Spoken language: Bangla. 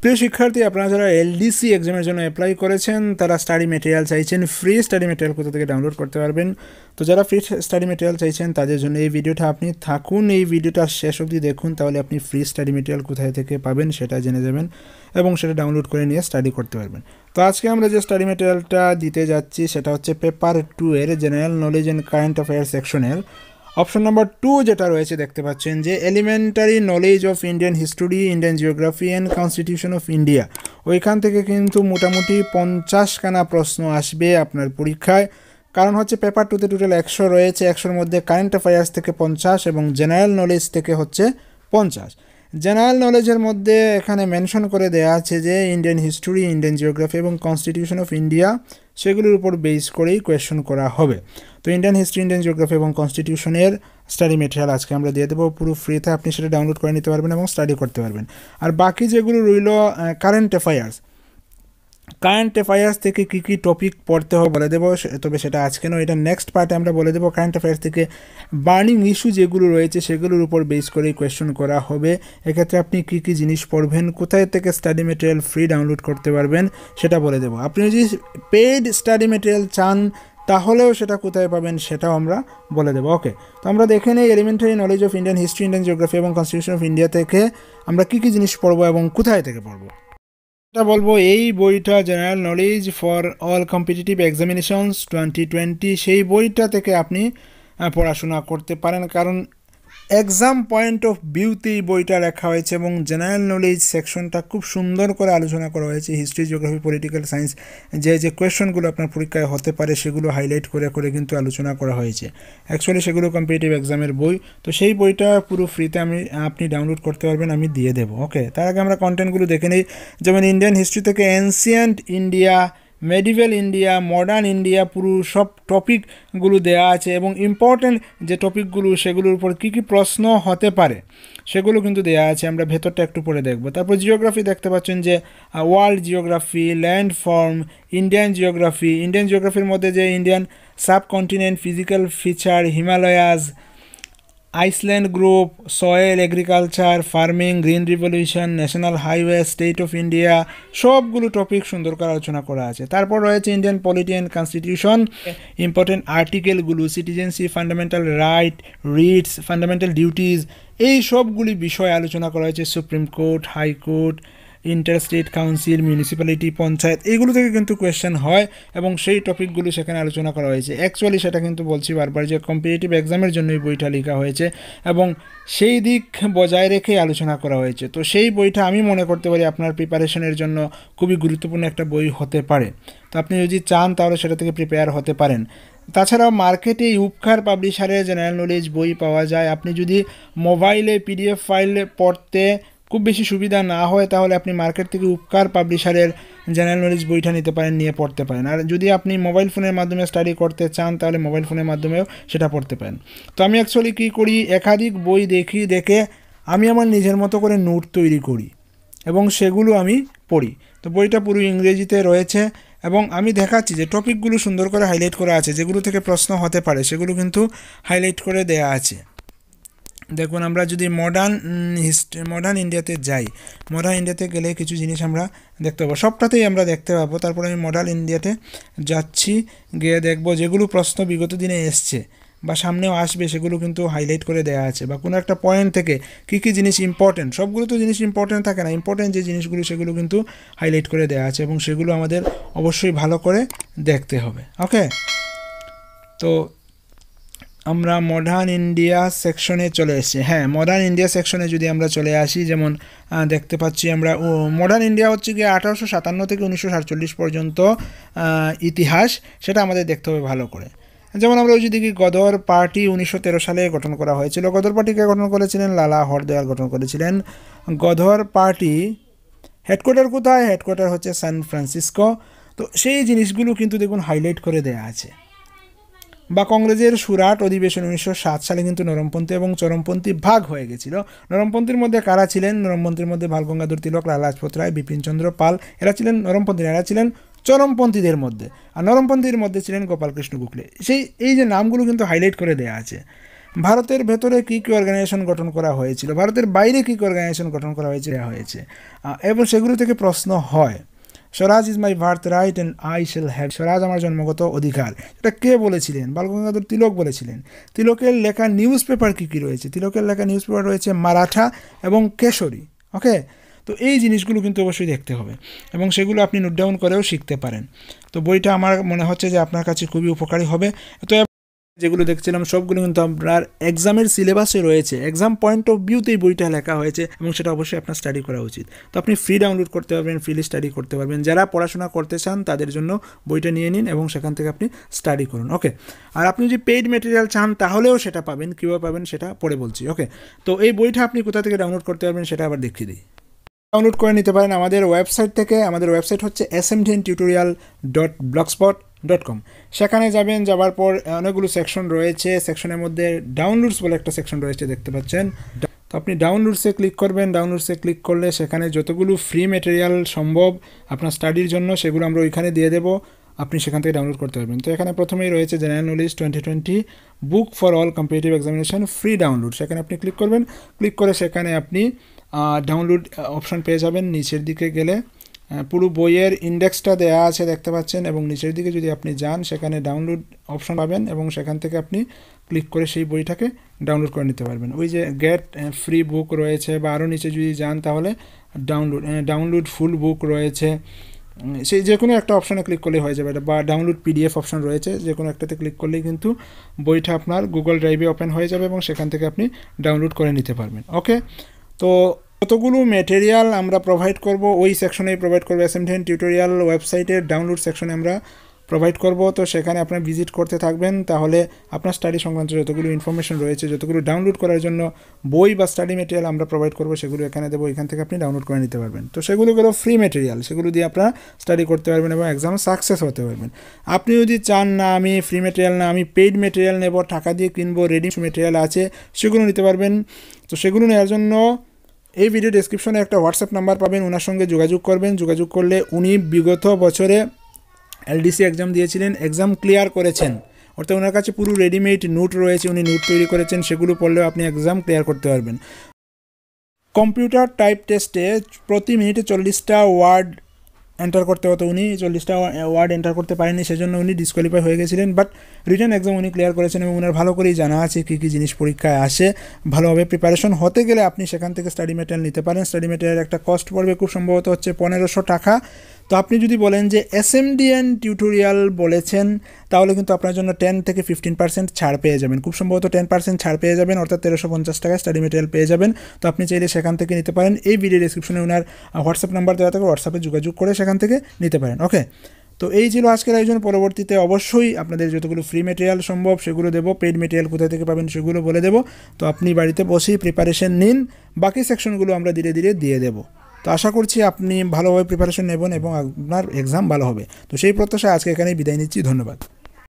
প্রিয় শিক্ষার্থী, আপনারা যারা এলডিসি এক্সামের জন্য অ্যাপ্লাই করেছেন তারা স্টাডি মেটেরিয়াল চাইছেন, ফ্রি স্টাডি মেটেরিয়াল কোথা থেকে ডাউনলোড করতে পারবেন। তো যারা ফ্রি স্টাডি মেটেরিয়াল চাইছেন তাদের জন্য এই ভিডিওটা আপনি থাকুন, এই ভিডিওটা শেষ অবধি দেখুন, তাহলে আপনি ফ্রি স্টাডি মেটেরিয়াল কোথায় থেকে পাবেন সেটা জেনে যাবেন এবং সেটা ডাউনলোড করে নিয়ে স্টাডি করতে পারবেন। তো আজকে আমরা যে স্টাডি মেটেরিয়ালটা দিতে যাচ্ছি সেটা হচ্ছে পেপার 2 এর general knowledge and current affairs সেকশনের অপশন নাম্বার 2 যেটা রয়েছে দেখতে পাচ্ছেন যে elementary knowledge of Indian history, Indian geography and constitution of India. ওইখান থেকে কিন্তু মোটামুটি 50খানা প্রশ্ন আসবে আপনার পরীক্ষায়। কারণ হচ্ছে পেপার 2তে টোটাল 100 রয়েছে, 100-র মধ্যে কারেন্ট অ্যাফেয়ার্স থেকে 50 এবং জেনারেল নলেজ থেকে হচ্ছে 50। জেনারেল নলেজের মধ্যে এখানে মেনশন করে দেওয়া আছে যে ইন্ডিয়ান হিস্টোরি, ইন্ডিয়ান জিওগ্রাফি এবং কনস্টিটিউশন অফ ইন্ডিয়া সেগুলোর উপর বেস করেই কোয়েশ্চন করা হবে। তো ইন্ডিয়ান হিস্ট্রি, ইন্ডিয়ান জিওগ্রাফি এবং কনস্টিটিউশনের স্টাডি মেটেরিয়াল আজকে আমরা দিয়ে দেবো পুরো ফ্রিতে, আপনি সেটা ডাউনলোড করে নিতে পারবেন এবং স্টাডি করতে পারবেন। আর বাকি যেগুলো রইল কারেন্ট অ্যাফেয়ার্স থেকে কী কী টপিক পড়তে হবে বলে দেবো, তবে সেটা আজকে নয়, এটা নেক্সট পার্টে আমরা বলে দেবো। কারেন্ট অ্যাফেয়ার্স থেকে বার্নিং ইস্যু যেগুলো রয়েছে সেগুলোর উপর বেস করেই কোয়েশ্চন করা হবে। এক্ষেত্রে আপনি কী কী জিনিস পড়বেন, কোথায় থেকে স্টাডি মেটেরিয়াল ফ্রি ডাউনলোড করতে পারবেন সেটা বলে দেবো। আপনি যদি পেইড স্টাডি মেটেরিয়াল চান তাহলেও সেটা কোথায় পাবেন সেটাও আমরা বলে দেবো। ওকে, তো আমরা দেখে নেই elementary knowledge of Indian history, Indian geography এবং কনস্টিটিউশন অফ ইন্ডিয়া থেকে আমরা কী কী জিনিস পড়বো এবং কোথায় থেকে পড়বো। এটা বলবো এই বইটা general knowledge for all competitive examinations 2020, সেই বইটা থেকে আপনি পড়াশোনা করতে পারেন, কারণ এক্সাম পয়েন্ট অফ ভিউতে এই বইটা লেখা হয়েছে এবং জেনারেল নলেজ সেকশনটা খুব সুন্দর করে আলোচনা করা হয়েছে। হিস্ট্রি, জিওগ্রাফি, পলিটিক্যাল সায়েন্স যে কোয়েশ্চনগুলো আপনার পরীক্ষায় হতে পারে সেগুলো হাইলাইট করে করে কিন্তু আলোচনা করা হয়েছে। অ্যাকচুয়ালি সেগুলো কম্পিটিটিভ এক্সামের বই। তো সেই বইটা পুরো ফ্রিতে আপনি ডাউনলোড করতে পারবেন, আমি দিয়ে দেবো। ওকে, তার আগে আমরা কন্টেন্টগুলো দেখে নিই। যেমন ইন্ডিয়ান হিস্ট্রি থেকে ancient India, medieval India, modern India, পুরো সব টপিকগুলো দেওয়া আছে এবং ইম্পর্টেন্ট যে টপিকগুলো সেগুলোর উপর কী কী প্রশ্ন হতে পারে সেগুলো কিন্তু দেওয়া আছে। আমরা ভেতরটা একটু পড়ে দেখব। তারপর জিওগ্রাফি দেখতে পাচ্ছেন যে world geography, land form, Indian জিওগ্রাফির মধ্যে যে Indian subcontinent, physical feature, Himalayas, island group, soil, agriculture, farming, green revolution, national highway, state of India, সবগুলো টপিক সুন্দর করে আলোচনা করা আছে। তারপর রয়েছে Indian polity and constitution, important আর্টিকেলগুলো, citizenship, fundamental right, writs, fundamental duties, এই সবগুলি বিষয় আলোচনা করা হয়েছে। Supreme court, high court, interstate council, municipality, panchayat, এইগুলো থেকে কিন্তু কোয়েশ্চেন হয় এবং সেই টপিকগুলো সেখানে আলোচনা করা হয়েছে। অ্যাকচুয়ালি সেটা কিন্তু বলছি বারবার যে কম্পিটিটিভ এক্সামের জন্য এই বইটা লেখা হয়েছে এবং সেই দিক বজায় রেখে আলোচনা করা হয়েছে। তো সেই বইটা আমি মনে করতে পারি আপনার প্রিপারেশনের জন্য খুবই গুরুত্বপূর্ণ একটা বই হতে পারে। তো আপনি যদি চান তাহলে সেটা থেকে প্রিপেয়ার হতে পারেন। তাছাড়াও মার্কেটে উপকার পাবলিশারের জেনারেল নলেজ বই পাওয়া যায়। আপনি যদি মোবাইলে পিডিএফ ফাইল পড়তে খুব বেশি সুবিধা না হয় তাহলে আপনি মার্কেট থেকে উপকার পাবলিশারের জেনারেল নলেজ বইটা নিতে পারেন, নিয়ে পড়তে পারেন। আর যদি আপনি মোবাইল ফোনের মাধ্যমে স্টাডি করতে চান তাহলে মোবাইল ফোনের মাধ্যমেও সেটা পড়তে পারেন। তো আমি অ্যাকচুয়ালি কী করি, একাধিক বই দেখে আমি আমার নিজের মতো করে নোট তৈরি করি এবং সেগুলো আমি পড়ি। তো বইটা পুরো ইংরেজিতে রয়েছে এবং আমি দেখাচ্ছি যে টপিকগুলো সুন্দর করে হাইলাইট করা আছে, যেগুলো থেকে প্রশ্ন হতে পারে সেগুলো কিন্তু হাইলাইট করে দেয়া আছে। দেখুন, আমরা যদি মডার্ন ইন্ডিয়াতে যাই, মডার্ন ইন্ডিয়াতে গেলে কিছু জিনিস আমরা দেখতে পাবো, সবটাতেই আমরা দেখতে পাবো। তারপরে আমি মডার্ন ইন্ডিয়াতে যাচ্ছি, গিয়ে দেখব যেগুলো প্রশ্ন বিগত দিনে এসছে বা সামনেও আসবে সেগুলো কিন্তু হাইলাইট করে দেওয়া আছে, বা কোনো একটা পয়েন্ট থেকে কী কী জিনিস ইম্পর্টেন্ট, সবগুলো তো জিনিস ইম্পর্টেন্ট থাকে না, ইম্পর্টেন্ট যে জিনিসগুলো সেগুলো কিন্তু হাইলাইট করে দেওয়া আছে এবং সেগুলো আমাদের অবশ্যই ভালো করে দেখতে হবে। ওকে, তো আমরা মডার্ন ইন্ডিয়া সেকশনে চলে এসেছি। হ্যাঁ, মডার্ন ইন্ডিয়া সেকশনে যদি আমরা চলে আসি, যেমন দেখতে পাচ্ছি আমরা মডার্ন ইন্ডিয়া হচ্ছে গিয়ে 1857 থেকে 1947 পর্যন্ত ইতিহাস, সেটা আমাদের দেখতে হবে ভালো করে। যেমন আমরা ওই যদি গদর পার্টি 1913 সালে গঠন করা হয়েছিল। গদর পার্টিকে গঠন করেছিলেন লালা হরদয়াল গঠন করেছিলেন। গদর পার্টি হেডকোয়ার্টার কোথায়? হেডকোয়ার্টার হচ্ছে সান ফ্রান্সিসকো। তো সেই জিনিসগুলো কিন্তু দেখুন হাইলাইট করে দেওয়া আছে। বা কংগ্রেসের সুরাট অধিবেশন 1907 সালে কিন্তু নরমপন্থী এবং চরমপন্থী ভাগ হয়ে গেছিল। নরমপন্থীর মধ্যে কারা ছিলেন? নরমপন্থীর মধ্যে বাল গঙ্গাধর তিলক, লালা লাজপত রায়, বিপিন চন্দ্র পাল, এরা ছিলেন নরমপন্থী, এরা ছিলেন চরমপন্থীদের মধ্যে। আর নরমপন্থীর মধ্যে ছিলেন গোপালকৃষ্ণ গোখলে। এই যে নামগুলো কিন্তু হাইলাইট করে দেওয়া আছে। ভারতের ভেতরে কী কী অর্গানাইজেশন গঠন করা হয়েছিল, ভারতের বাইরে কী কী অর্গানাইজেশন গঠন করা হয়েছে এবং সেগুলো থেকে প্রশ্ন হয়। Swaraj is my birthright and I shall have, Swaraj আমার জন্মগত অধিকার, এটা কে বলেছিলেন? বালগঙ্গাধর তিলক বলেছিলেন। তিলকের লেখা নিউজ পেপার কী কী রয়েছে? তিলকের লেখা নিউজ পেপার রয়েছে মারাঠা এবং কেশরী। ওকে, তো এই জিনিসগুলো কিন্তু অবশ্যই দেখতে হবে এবং সেগুলো আপনি নোট ডাউন করেও শিখতে পারেন। তো বইটা আমার মনে হচ্ছে যে আপনার কাছে খুবই উপকারী হবে। তো যেগুলো দেখছিলাম সবগুলো কিন্তু আপনার এক্সামের সিলেবাসে রয়েছে, এক্সাম পয়েন্ট অফ ভিউতেই বইটা লেখা হয়েছে এবং সেটা অবশ্যই আপনার স্টাডি করা উচিত। তো আপনি ফ্রি ডাউনলোড করতে পারবেন, ফ্রিলি স্টাডি করতে পারবেন। যারা পড়াশোনা করতে চান তাদের জন্য বইটা নিয়ে নিন এবং সেখান থেকে আপনি স্টাডি করুন। ওকে, আর আপনি যদি পেইড মেটেরিয়াল চান তাহলেও সেটা পাবেন, কীভাবে পাবেন সেটা পরে বলছি। ওকে, তো এই বইটা আপনি কোথা থেকে ডাউনলোড করতে পারবেন সেটা আবার দেখিয়ে দিই। ডাউনলোড করে নিতে পারেন আমাদের ওয়েবসাইট থেকে। আমাদের ওয়েবসাইট হচ্ছে smdntutorial.blogspot.com। সেখানে যাবেন, যাওয়ার পর অনেকগুলো সেকশন রয়েছে, সেকশনের মধ্যে ডাউনলোডস বলে একটা সেকশন রয়েছে, দেখতে পাচ্ছেন। তো আপনি ডাউনলোডসে ক্লিক করবেন। ডাউনলোডসে ক্লিক করলে সেখানে যতগুলো ফ্রি মেটেরিয়াল সম্ভব আপনার স্টাডির জন্য সেগুলো আমরা ওইখানে দিয়ে দেবো, আপনি সেখান থেকে ডাউনলোড করতে পারবেন। তো এখানে প্রথমেই রয়েছে general knowledge 2020 book for all competitive examination free download, সেখানে আপনি ক্লিক করবেন। ক্লিক করে সেখানে আপনি ডাউনলোড অপশন পেয়ে যাবেন। নিচের দিকে গেলে পুরো বইয়ের ইন্ডেক্সটা দেওয়া আছে, দেখতে পাচ্ছেন, এবং নিচের দিকে যদি আপনি যান সেখানে ডাউনলোড অপশন পাবেন এবং সেখান থেকে আপনি ক্লিক করে সেই বইটাকে ডাউনলোড করে নিতে পারবেন। ওই যে গেট ফ্রি বুক রয়েছে, বা আরও নিচে যদি যান তাহলে ডাউনলোড ফুল বুক রয়েছে, সেই যে কোনো একটা অপশানে ক্লিক করলেই হয়ে যাবে, বা ডাউনলোড পিডিএফ অপশন রয়েছে, যে কোনো একটাতে ক্লিক করলেই কিন্তু বইটা আপনার গুগল ড্রাইভে ওপেন হয়ে যাবে এবং সেখান থেকে আপনি ডাউনলোড করে নিতে পারবেন। ওকে, তো কতগুলো ম্যাটেরিয়াল আমরা প্রোভাইড করব ওই সেকশনেই প্রোভাইড করবো। SMDN টিউটোরিয়াল ওয়েবসাইটের ডাউনলোড সেকশনে আমরা প্রোভাইড করব। তো সেখানে আপনার ভিজিট করতে থাকবেন, তাহলে আপনার স্টাডি সংক্রান্ত যতগুলো ইনফরমেশন রয়েছে, যতগুলো ডাউনলোড করার জন্য বই বা স্টাডি ম্যাটেরিয়াল আমরা প্রোভাইড করব, সেগুলো এখানে দেবো, এখান থেকে আপনি ডাউনলোড করে নিতে পারবেন। তো সেগুলো ফ্রি ম্যাটেরিয়াল, সেগুলো দিয়ে আপনারা স্টাডি করতে পারবেন এবং এক্সাম সাকসেস হতে পারবেন। আপনি যদি চান না আমি ফ্রি ম্যাটেরিয়াল না, আমি পেইড ম্যাটেরিয়াল নেব, টাকা দিয়ে কিনবো, রেডি ম্যাটেরিয়াল আছে, সেগুলো নিতে পারবেন। তো সেগুলো নেওয়ার জন্য এই ভিডিও ডেসক্রিপশনে একটা হোয়াটসঅ্যাপ নাম্বার পাবেন, ওনার সঙ্গে যোগাযোগ করবেন। যোগাযোগ করলে উনি বিগত বছরে LDC এক্সাম দিয়েছিলেন, এক্সাম ক্লিয়ার করেছেন, অর্থাৎ ওনার কাছে পুরো রেডিমেড নোট রয়েছে, উনি নোট তৈরি করেছেন, সেগুলো পড়লেও আপনি এক্সাম ক্লিয়ার করতে পারবেন। কম্পিউটার টাইপ টেস্টে প্রতি মিনিটে 40টা ওয়ার্ড এন্টার করতে হতো, উনি 40টা ওয়ার্ড এন্টার করতে পারেননি, সেজন্য উনি ডিসকোয়ালিফাই হয়ে গেছিলেন। বাট রিটেন এক্সাম উনি ক্লিয়ার করেছেন এবং ওনার ভালো করেই জানা আছে কী কী জিনিস পরীক্ষায় আসে। ভালোভাবে প্রিপারেশন হতে গেলে আপনি সেখান থেকে স্টাডি মেটেরিয়াল নিতে পারেন। স্টাডি মেটেরিয়াল একটা কস্ট পড়বে খুব সম্ভবত হচ্ছে 1500 টাকা। তো আপনি যদি বলেন যে SMDN টিউটোরিয়াল বলেছেন, তাহলে কিন্তু আপনার জন্য 10 থেকে 15% ছাড় পেয়ে যাবেন, খুব সম্ভবত 10% ছাড় পেয়ে যাবেন, অর্থাৎ 1350 টাকায় স্টাডি মেটেরিয়াল পেয়ে যাবেন। তো আপনি চাইলে সেখান থেকে নিতে পারেন। এই ভিডিও ডেসক্রিপশনে ওনার হোয়াটসঅ্যাপ নাম্বার দেওয়া থাকে, হোয়াটসঅ্যাপে যোগাযোগ করে সেখান থেকে নিতে পারেন। ওকে, তো এই ছিল আজকের আয়োজন। পরবর্তীতে অবশ্যই আপনাদের যতগুলো ফ্রি মেটেরিয়াল সম্ভব সেগুলো দেবো, পেইড মেটেরিয়াল কোথা থেকে পাবেন সেগুলো বলে দেবো। তো আপনি বাড়িতে বসেই প্রিপারেশন নিন, বাকি সেকশনগুলো আমরা ধীরে ধীরে দিয়ে দেবো। তো আশা করছি আপনি ভালোভাবে প্রিপারেশন নেবেন এবং আপনার এক্সাম ভালো হবে। তো সেই প্রত্যাশায় আজকে এখানেই বিদায় নিচ্ছি। ধন্যবাদ।